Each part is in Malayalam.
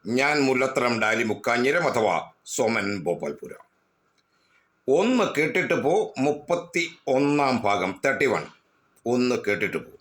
ഞാൻ മുല്ലത്തരം ഡാലി മുക്കാഞ്ഞിരം അഥവാ സോമൻ ഭോപ്പാൽപുര. ഒന്ന് കേട്ടിട്ട് പോ 31 ഭാഗം 31. ഒന്ന് കേട്ടിട്ട് പോ.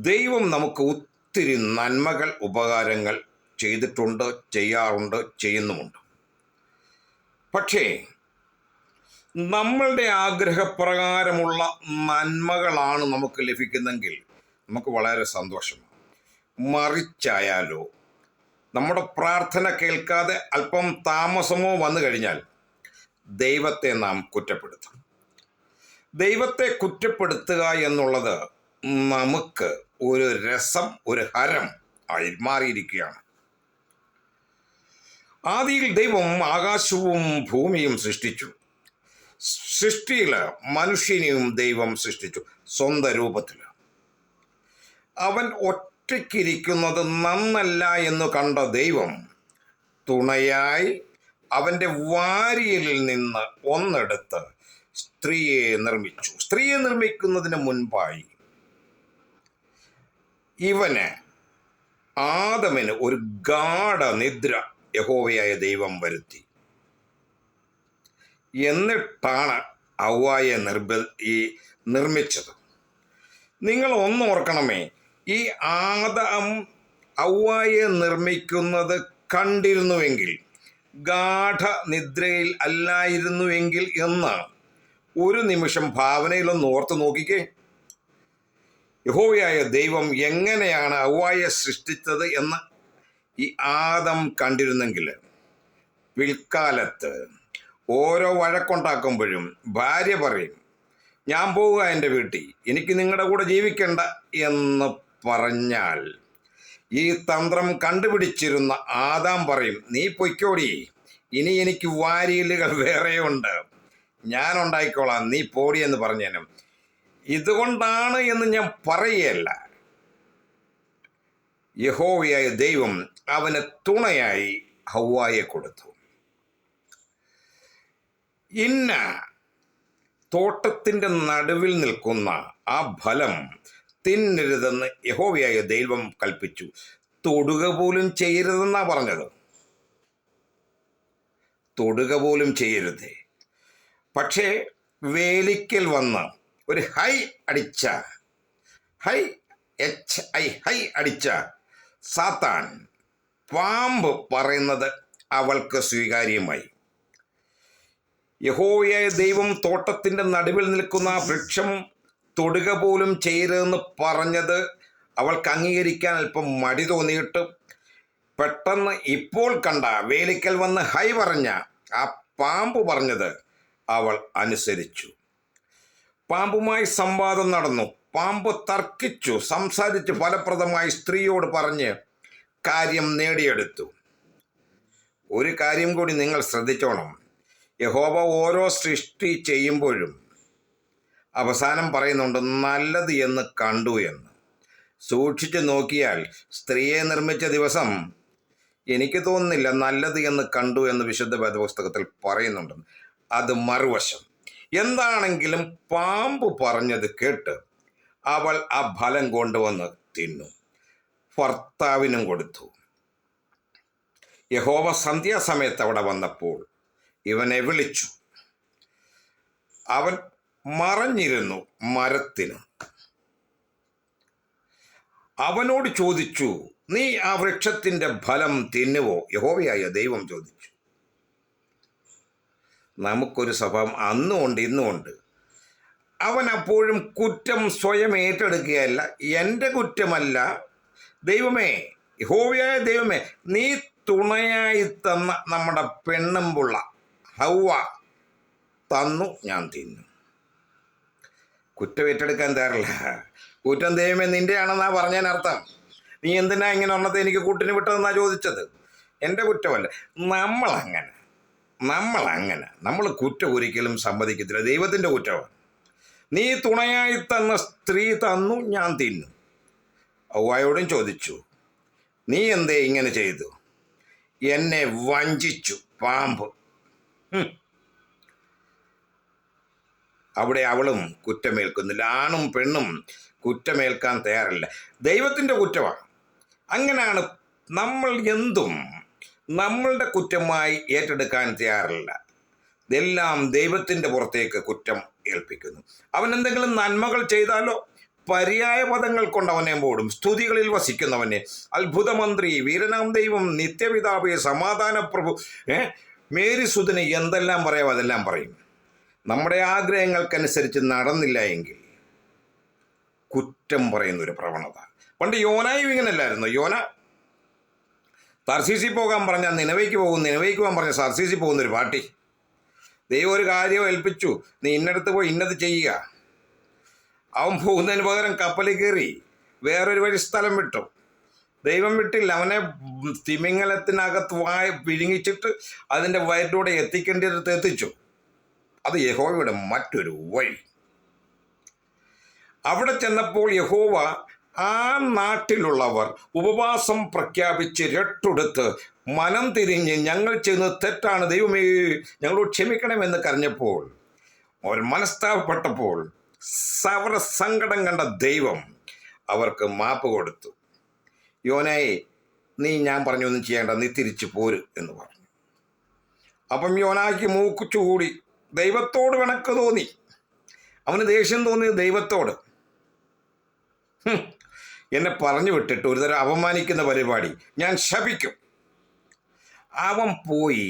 ദൈവം നമുക്ക് ഒത്തിരി നന്മകൾ ഉപകാരങ്ങൾ ചെയ്തിട്ടുണ്ട്, ചെയ്യാറുണ്ട്, ചെയ്യുന്നുമുണ്ട്. പക്ഷേ നമ്മളുടെ ആഗ്രഹപ്രകാരമുള്ള നന്മകളാണ് നമുക്ക് ലഭിക്കുന്നെങ്കിൽ നമുക്ക് വളരെ സന്തോഷമാണ്. മറിച്ചായാലോ, നമ്മുടെ പ്രാർത്ഥന കേൾക്കാതെ അല്പം താമസമോ വന്നു കഴിഞ്ഞാൽ ദൈവത്തെ നാം കുറ്റപ്പെടുത്തും. ദൈവത്തെ കുറ്റപ്പെടുത്തുക എന്നുള്ളത് നമുക്ക് ഒരു രസം, ഒരു ഹരം ആയി മാറിയിരിക്കുകയാണ്. ആദിയിൽ ദൈവം ആകാശവും ഭൂമിയും സൃഷ്ടിച്ചു. സൃഷ്ടിയിൽ മനുഷ്യനെയും ദൈവം സൃഷ്ടിച്ചു സ്വന്തം രൂപത്തിൽ. അവൻ ഒറ്റയ്ക്കിരിക്കുന്നത് നന്നല്ല എന്ന് കണ്ട ദൈവം തുണയായി അവൻ്റെ വാരിയലിൽ നിന്ന് ഒന്നെടുത്ത് സ്ത്രീയെ നിർമ്മിച്ചു. സ്ത്രീയെ നിർമ്മിക്കുന്നതിന് മുൻപായി ആദമിന് ഒരു ഗാഢനിദ്ര യഹോവയായ ദൈവം വരുത്തി. എന്നിട്ടാണ് ഹവ്വായെ നിർമ്മിച്ചത്. നിങ്ങൾ ഓർക്കണമേ, ഈ ആദം ഹവ്വായെ നിർമ്മിക്കുന്നത് കണ്ടിരുന്നുവെങ്കിൽ, ഗാഢനിദ്രയിൽ അല്ലായിരുന്നുവെങ്കിൽ എന്ന് ഒരു നിമിഷം ഭാവനയിലൊന്ന് ഓർത്ത് നോക്കിക്കേ. യഹോവയായ ദൈവം എങ്ങനെയാണ് ഹവ്വായെ സൃഷ്ടിച്ചത് എന്ന് ഈ ആദം കണ്ടിരുന്നെങ്കിൽ, പിൽക്കാലത്ത് ഓരോ വഴക്കുണ്ടാക്കുമ്പോഴും ഭാര്യ പറയും, ഞാൻ പോവുക എൻ്റെ വീട്ടിൽ, എനിക്ക് നിങ്ങളുടെ കൂടെ ജീവിക്കണ്ട എന്ന് പറഞ്ഞാൽ ഈ തന്ത്രം കണ്ടുപിടിച്ചിരുന്ന ആദാം പറയും, നീ പൊയ്ക്കോടി, ഇനി എനിക്ക് വാരിയലുകൾ വേറെയുണ്ട്, ഞാൻ ഉണ്ടായിക്കോളാം, നീ പോടി എന്ന് പറഞ്ഞേനും. ഇതുകൊണ്ടാണ് എന്ന് ഞാൻ പറയുകയല്ല. യഹോവയായ ദൈവം അവന് തുണയായി ഹവ്വായെ കൊടുത്തു. ഇന്ന തോട്ടത്തിൻ്റെ നടുവിൽ നിൽക്കുന്ന ആ ഫലം തിന്നരുതെന്ന് യഹോവയായ ദൈവം കൽപ്പിച്ചു. തൊടുക പോലും ചെയ്യരുതെന്നാ പറഞ്ഞത്. തൊടുക പോലും ചെയ്യരുതേ. പക്ഷേ വേലിക്കൽ വന്ന് ഒരു ഹൈ അടിച്ച സാത്താൻ, പാമ്പ് പറയുന്നത് അവൾക്ക് സ്വീകാര്യമായി. യഹോവയായ ദൈവം തോട്ടത്തിൻ്റെ നടുവിൽ നിൽക്കുന്ന ആ വൃക്ഷം തൊടുക പോലും ചെയ്യരുതെന്ന് പറഞ്ഞത് അവൾക്ക് അംഗീകരിക്കാൻ അല്പം മടി തോന്നിയിട്ട് പെട്ടെന്ന് ഇപ്പോൾ കണ്ട വേലിക്കൽ വന്ന് ഹൈ പറഞ്ഞ ആ പാമ്പ് പറഞ്ഞത് അവൾ അനുസരിച്ചു. പാമ്പുമായി സംവാദം നടന്നു. പാമ്പ് തർക്കിച്ചു, സംസാരിച്ച് ഫലപ്രദമായി സ്ത്രീയോട് പറഞ്ഞ് കാര്യം നേടിയെടുത്തു. ഒരു കാര്യം കൂടി നിങ്ങൾ ശ്രദ്ധിച്ചോണം. യഹോവ ഓരോ സൃഷ്ടി ചെയ്യുമ്പോഴും അവസാനം പറയുന്നുണ്ട് നല്ലത് എന്ന് കണ്ടു എന്ന്. സൂക്ഷിച്ചു നോക്കിയാൽ സ്ത്രീയെ നിർമ്മിച്ച ദിവസം എനിക്ക് തോന്നുന്നില്ല നല്ലത് എന്ന് കണ്ടു എന്ന് വിശുദ്ധ വേദപുസ്തകത്തിൽ പറയുന്നുണ്ട്. അത് മറുവശം. എന്താണെങ്കിലും പാമ്പ് പറഞ്ഞത് കേട്ട് അവൾ ആ ഫലം കൊണ്ടുവന്ന് തിന്നു, ഭർത്താവിനും കൊടുത്തു. യഹോവ സന്ധ്യാസമയത്ത് അവിടെ വന്നപ്പോൾ ഇവനെ വിളിച്ചു. അവൻ മറഞ്ഞിരുന്നു മരത്തിന്. അവനോട് ചോദിച്ചു, നീ ആ വൃക്ഷത്തിൻ്റെ ഫലം തിന്നുവോ? യഹോവയായ ദൈവം ചോദിച്ചു. നമുക്കൊരു സ്വഭാവം അന്നുമുണ്ട് ഇന്നുമുണ്ട്. അവൻ അപ്പോഴും കുറ്റം സ്വയം ഏറ്റെടുക്കുകയല്ല. എൻ്റെ കുറ്റമല്ല ദൈവമേ, യഹോവയായ ദൈവമേ, നീ തുണയായി തന്ന നമ്മുടെ പെണ്ണുമ്പുള്ള ഹവ്വ തന്നു, ഞാൻ തിന്നു. കുറ്റം ഏറ്റെടുക്കാൻ തയ്യാറില്ല. കുറ്റം ദൈവമേ നിൻ്റെയാണെന്നാ പറഞ്ഞതിനർത്ഥം. നീ എന്തിനാ ഇങ്ങനെ ഒന്നത്തെ എനിക്ക് കൂട്ടിന് വിട്ടതെന്നാ ചോദിച്ചത്. എൻ്റെ കുറ്റമല്ല. നമ്മളങ്ങനെ നമ്മൾ കുറ്റം ഒരിക്കലും സമ്മതിക്കത്തില്ല. ദൈവത്തിൻ്റെ കുറ്റമാണ്. നീ തുണയായി തന്ന സ്ത്രീ തന്നു, ഞാൻ തിന്നു. ഹവ്വായോടും ചോദിച്ചു, നീ എന്തേ ഇങ്ങനെ ചെയ്തു? എന്നെ വഞ്ചിച്ചു പാമ്പ്. അവിടെ അവളും കുറ്റമേൽക്കുന്നില്ല. ആണും പെണ്ണും കുറ്റമേൽക്കാൻ തയ്യാറില്ല. ദൈവത്തിൻ്റെ കുറ്റമാണ്. അങ്ങനെയാണ് നമ്മൾ എന്തും നമ്മളുടെ കുറ്റമായി ഏറ്റെടുക്കാൻ തയ്യാറില്ല. ഇതെല്ലാം ദൈവത്തിൻ്റെ പുറത്തേക്ക് കുറ്റം ഏൽപ്പിക്കുന്നു. അവൻ എന്തെങ്കിലും നന്മകൾ ചെയ്താലോ പര്യായ പദങ്ങൾ കൊണ്ട് അവനെ മൂടും. സ്തുതികളിൽ വസിക്കുന്നവനെ, അത്ഭുതമന്ത്രി, വീരനാം ദൈവം, നിത്യപിതാവേ, സമാധാന പ്രഭു, മേരിസുതന് എന്തെല്ലാം പറയാം അതെല്ലാം പറയും. നമ്മുടെ ആഗ്രഹങ്ങൾക്കനുസരിച്ച് നടന്നില്ല എങ്കിൽ കുറ്റം പറയുന്നൊരു പ്രവണത. പണ്ട് യോനായും ഇങ്ങനല്ലായിരുന്നു. യോന തർശീസിൽ പോകാൻ പറഞ്ഞാൽ നിനവയ്ക്ക് പോകും, നിനവയ്ക്ക് പോകാൻ പറഞ്ഞാൽ തർശീസിൽ പോകുന്നൊരു പാർട്ടി. ദൈവം ഒരു കാര്യം ഏൽപ്പിച്ചു, നീ ഇന്നടത്ത് പോയി ഇന്നത് ചെയ്യുക. അവൻ പോകുന്നതിന് പകരം കപ്പലിൽ കയറി വേറൊരു വഴി സ്ഥലം വിട്ടു. ദൈവം വിട്ടില്ല, അവനെ തിമിംഗലത്തിനകത്ത് വിഴുങ്ങിച്ചിട്ട് അതിൻ്റെ വയറ്റിലൂടെ എത്തിക്കേണ്ടിടത്ത് എത്തിച്ചു. അത് യഹോവയുടെ മറ്റൊരു വഴി. അവിടെ ചെന്നപ്പോൾ യഹോവ ആ നാട്ടിലുള്ളവർ ഉപവാസം പ്രഖ്യാപിച്ച് രട്ടെടുത്ത് മനം തിരിഞ്ഞ് ഞങ്ങൾ ചെയ്യുന്നത് തെറ്റാണ്, ദൈവമേ ഞങ്ങളോട് ക്ഷമിക്കണമെന്ന് കരഞ്ഞപ്പോൾ, അവർ മനസ്താപപ്പെട്ടപ്പോൾ സവര സങ്കടം കണ്ട ദൈവം അവർക്ക് മാപ്പ് കൊടുത്തു. യോനായെ, നീ ഞാൻ പറഞ്ഞൊന്നും ചെയ്യേണ്ട, നീ തിരിച്ചു പോര് എന്ന് പറഞ്ഞു. അപ്പം യോനായ്ക്ക് മൂക്ക് ചൂടി, ദൈവത്തോട് കണക്ക് തോന്നി. അവന് ദേഷ്യം തോന്നി ദൈവത്തോട്. എന്നെ പറഞ്ഞു വിട്ടിട്ട് ഒരുതരം അപമാനിക്കുന്ന പരിപാടി, ഞാൻ ശപിക്കും. അവൻ പോയി,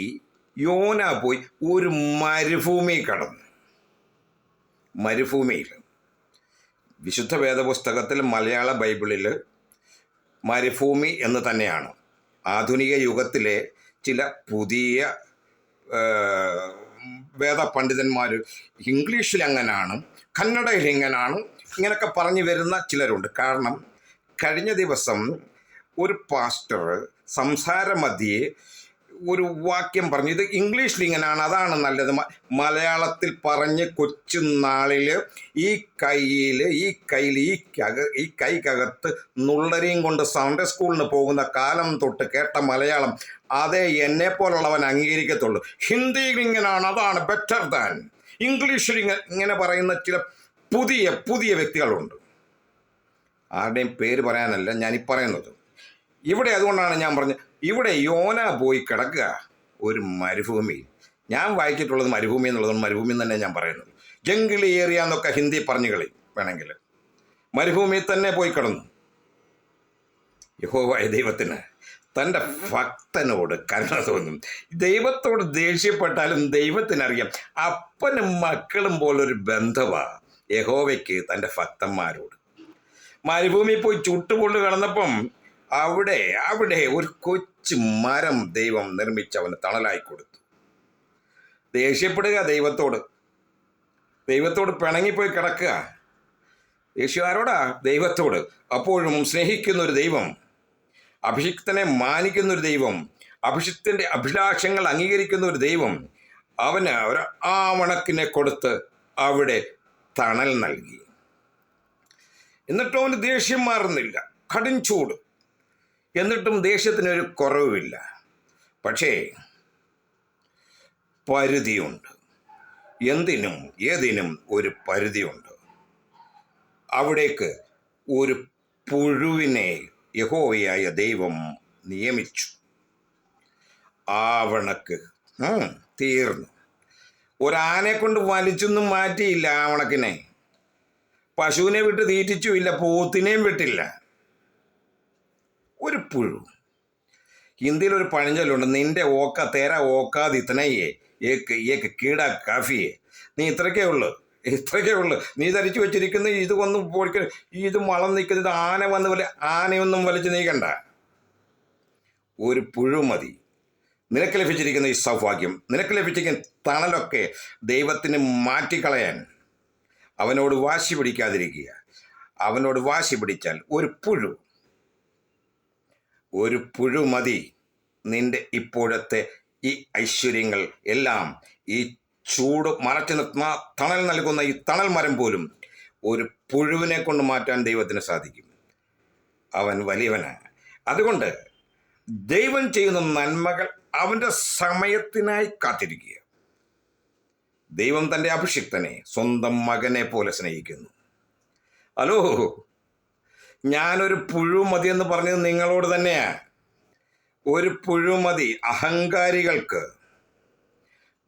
യോന പോയി ഒരു മരുഭൂമി കടന്നു. മരുഭൂമിയിൽ വിശുദ്ധ വേദപുസ്തകത്തിൽ മലയാള ബൈബിളിൽ മരുഭൂമി എന്ന് തന്നെയാണ്. ആധുനിക യുഗത്തിലെ ചില പുതിയ വേദപണ്ഡിതന്മാർ ഇംഗ്ലീഷിൽ അങ്ങനാണ്, കന്നഡയിൽ ഇങ്ങനാണ്, ഇങ്ങനെയൊക്കെ പറഞ്ഞു വരുന്ന ചിലരുണ്ട്. കാരണം കഴിഞ്ഞ ദിവസം ഒരു പാസ്റ്റർ സംസാരമധ്യേ ഒരു വാക്യം പറഞ്ഞു, ഇത് ഇംഗ്ലീഷിൽ ഇങ്ങനെയാണ്, അതാണ് നല്ലത്, മലയാളത്തിൽ പറഞ്ഞ് കൊച്ചുനാളിൽ ഈ കൈക്കകത്ത് നുള്ളരിയും കൊണ്ട് സൺഡേ സ്കൂളിന് പോകുന്ന കാലം തൊട്ട് കേട്ട മലയാളം അതേ എന്നെപ്പോലുള്ളവൻ അംഗീകരിക്കത്തുള്ളൂ. ഹിന്ദിയിൽ ഇങ്ങനെയാണ്, അതാണ് ബെറ്റർ ദാൻ. ഇംഗ്ലീഷിൽ ഇങ്ങനെ പറയുന്ന ചില പുതിയ വ്യക്തികളുണ്ട്. ആരുടെയും പേര് പറയാനല്ല ഞാനീ പറയുന്നത്. ഇവിടെ അതുകൊണ്ടാണ് ഞാൻ പറഞ്ഞത്, ഇവിടെ യോന പോയി കിടക്കുക ഒരു മരുഭൂമി. ഞാൻ വായിച്ചിട്ടുള്ളത് മരുഭൂമി എന്നുള്ളതുകൊണ്ട് മരുഭൂമി തന്നെ ഞാൻ പറയുന്നത്. ജംഗിളി ഏരിയ എന്നൊക്കെ ഹിന്ദി പറഞ്ഞു കളി വേണമെങ്കിൽ. മരുഭൂമിയിൽ തന്നെ പോയി കിടന്നു. യഹോവയായ ദൈവത്തിന് തൻ്റെ ഭക്തനോട് കരുണ തോന്നും. ദൈവത്തോട് ദേഷ്യപ്പെട്ടാലും ദൈവത്തിനറിയാം അപ്പനും മക്കളും പോലൊരു ബന്ധമാണ് യഹോവയ്ക്ക് തൻ്റെ ഭക്തന്മാരോട്. മരുഭൂമിയിൽ പോയി ചുട്ടുപൊള്ളു കിടന്നപ്പം അവിടെ ഒരു കൊച്ചു മരം ദൈവം നിർമ്മിച്ചവന് തണലായി കൊടുത്തു. ദേഷ്യപ്പെടുക ദൈവത്തോട് പിണങ്ങിപ്പോയി കിടക്കുക. ദേഷ്യം ആരോടാ? ദൈവത്തോട്. അപ്പോഴും സ്നേഹിക്കുന്നൊരു ദൈവം, അഭിഷിക്തനെ മാനിക്കുന്നൊരു ദൈവം, അഭിഷിക്തൻ്റെ അഭിലാഷങ്ങൾ അംഗീകരിക്കുന്ന ഒരു ദൈവം അവന് ഒരു ആവണക്കിനെ കൊടുത്ത് അവിടെ തണൽ നൽകി. എന്നിട്ടും അവന് ദേഷ്യം മാറുന്നില്ല, കടും ചൂട്. എന്നിട്ടും ദേഷ്യത്തിനൊരു കുറവുമില്ല. പക്ഷേ പരിധിയുണ്ട്. എന്തിനും ഏതിനും ഒരു പരിധിയുണ്ട്. അവിടേക്ക് ഒരു പുഴുവിനെ യഹോവയായ ദൈവം നിയമിച്ചു. ആവണക്ക് തീർന്നു. ഒരാനെ കൊണ്ട് വലിച്ചൊന്നും മാറ്റിയില്ല ആവണക്കിനെ. പശുവിനെ വിട്ട് തീറ്റിച്ചുമില്ല, പോത്തിനെയും വിട്ടില്ല. ഒരു പുഴു. ഹിന്ദിയിലൊരു പഴഞ്ചൊല്ലുണ്ട്, നിന്റെ ഓക്ക തേര ഓക്കാതെ ഇത്തനയെ ഏക്ക് കീട കാഫിയെ. നീ ഇത്രയ്ക്കേ ഉള്ളു. നീ ധരിച്ചു വെച്ചിരിക്കുന്ന ഇത് വന്ന് പൊടിക്ക, ഇത് മളം നിൽക്കുന്നത് ആന വന്ന് ആനയൊന്നും വലിച്ചു നീക്കണ്ട. ഒരു പുഴു മതി. നിനക്ക് ലഭിച്ചിരിക്കുന്ന ഈ സൗഭാഗ്യം, നിനക്ക് ലഭിച്ചിരിക്കുന്ന തണലൊക്കെ ദൈവത്തിന് മാറ്റിക്കളയാൻ അവനോട് വാശി പിടിക്കാതിരിക്കുക. അവനോട് വാശി പിടിച്ചാൽ ഒരു പുഴു മതി നിന്റെ ഇപ്പോഴത്തെ ഈ ഐശ്വര്യങ്ങൾ എല്ലാം. ഈ ചൂട് മറച്ചു നിർത്തുന്ന തണൽ നൽകുന്ന ഈ തണൽ മരം പോലും ഒരു പുഴുവിനെ കൊണ്ട് മാറ്റാൻ ദൈവത്തിന് സാധിക്കും. അവൻ വലിയവനാണ്. അതുകൊണ്ട് ദൈവം ചെയ്യുന്ന നന്മകൾ അവൻ്റെ സമയത്തിനായി കാത്തിരിക്കുക. ദൈവം തൻ്റെ അഭിഷിക്തനെ സ്വന്തം മകനെ പോലെ സ്നേഹിക്കുന്നു. ഹലോ, ഞാനൊരു പുഴു മതിയെന്ന് പറഞ്ഞത് നിങ്ങളോട് തന്നെയാണ്. ഒരു പുഴുമതി അഹങ്കാരികൾക്ക്,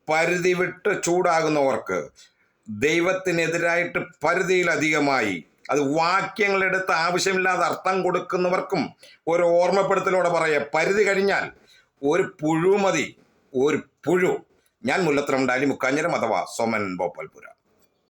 പരിധി വിട്ട് ചൂടാകുന്നവർക്ക്, ദൈവത്തിനെതിരായിട്ട് പരിധിയിലധികമായി അത് വാക്യങ്ങളെടുത്ത് ആവശ്യമില്ലാതെ അർത്ഥം കൊടുക്കുന്നവർക്കും ഒരു ഓർമ്മപ്പെടുത്തലോടെ പറയുക, പരിധി കഴിഞ്ഞാൽ ഒരു പുഴുമതി, ഒരു പുഴു. ഞാൻ മുല്ലത്തരം ഡാലി മുക്കാഞ്ഞിരം അഥവാ സോമൻ ബോപ്പൽപുര.